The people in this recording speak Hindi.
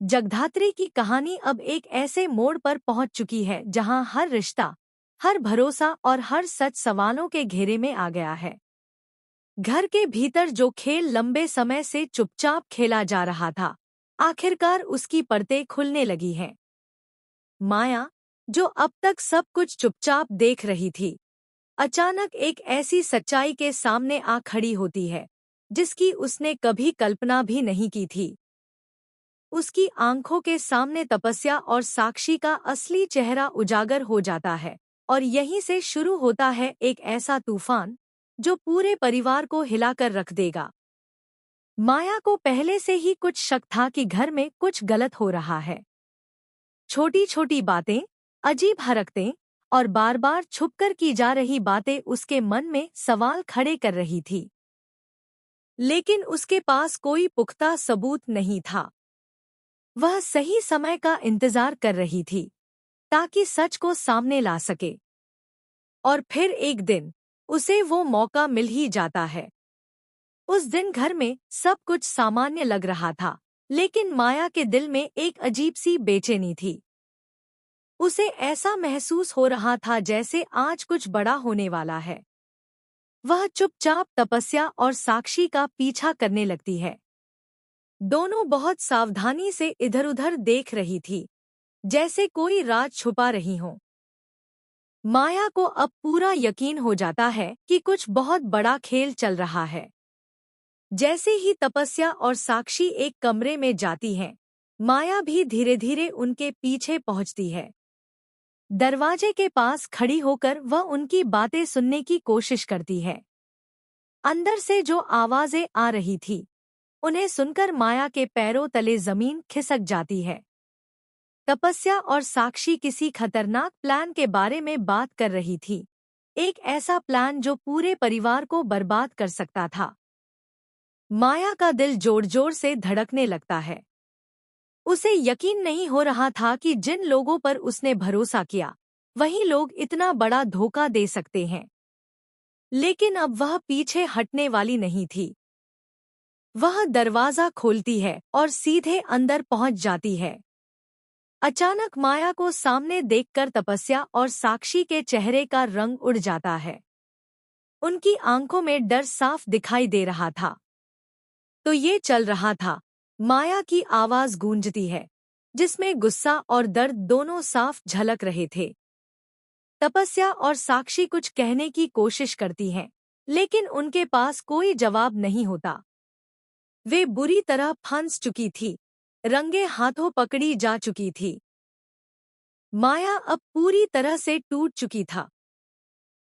जगधात्री की कहानी अब एक ऐसे मोड़ पर पहुंच चुकी है जहां हर रिश्ता, हर भरोसा और हर सच सवालों के घेरे में आ गया है। घर के भीतर जो खेल लंबे समय से चुपचाप खेला जा रहा था, आखिरकार उसकी परतें खुलने लगी हैं। माया, जो अब तक सब कुछ चुपचाप देख रही थी, अचानक एक ऐसी सच्चाई के सामने आ खड़ी होती है जिसकी उसने कभी कल्पना भी नहीं की थी। उसकी आंखों के सामने तपस्या और साक्षी का असली चेहरा उजागर हो जाता है, और यहीं से शुरू होता है एक ऐसा तूफान जो पूरे परिवार को हिलाकर रख देगा। माया को पहले से ही कुछ शक था कि घर में कुछ गलत हो रहा है। छोटी छोटी बातें, अजीब हरकतें और बार बार छुपकर की जा रही बातें उसके मन में सवाल खड़े कर रही थी। लेकिन उसके पास कोई पुख्ता सबूत नहीं था। वह सही समय का इंतजार कर रही थी ताकि सच को सामने ला सके। और फिर एक दिन उसे वो मौका मिल ही जाता है। उस दिन घर में सब कुछ सामान्य लग रहा था, लेकिन माया के दिल में एक अजीब सी बेचैनी थी। उसे ऐसा महसूस हो रहा था जैसे आज कुछ बड़ा होने वाला है। वह चुपचाप तपस्या और साक्षी का पीछा करने लगती है। दोनों बहुत सावधानी से इधर-उधर देख रही थी, जैसे कोई राज छुपा रही हो। माया को अब पूरा यकीन हो जाता है कि कुछ बहुत बड़ा खेल चल रहा है। जैसे ही तपस्या और साक्षी एक कमरे में जाती हैं, माया भी धीरे-धीरे उनके पीछे पहुंचती है। दरवाजे के पास खड़ी होकर वह उनकी बातें सुनने की कोशिश करती है। अंदर से जो आवाजें आ रही थी, उन्हें सुनकर माया के पैरों तले जमीन खिसक जाती है। तपस्या और साक्षी किसी खतरनाक प्लान के बारे में बात कर रही थी, एक ऐसा प्लान जो पूरे परिवार को बर्बाद कर सकता था। माया का दिल जोर-जोर से धड़कने लगता है। उसे यकीन नहीं हो रहा था कि जिन लोगों पर उसने भरोसा किया, वही लोग इतना बड़ा धोखा दे सकते हैं। लेकिन अब वह पीछे हटने वाली नहीं थी। वह दरवाजा खोलती है और सीधे अंदर पहुंच जाती है। अचानक माया को सामने देखकर तपस्या और साक्षी के चेहरे का रंग उड़ जाता है। उनकी आंखों में डर साफ दिखाई दे रहा था। तो ये चल रहा था, माया की आवाज गूंजती है, जिसमें गुस्सा और दर्द दोनों साफ झलक रहे थे। तपस्या और साक्षी कुछ कहने की कोशिश करती हैं, लेकिन उनके पास कोई जवाब नहीं होता। वे बुरी तरह फंस चुकी थी, रंगे हाथों पकड़ी जा चुकी थी। माया अब पूरी तरह से टूट चुकी था।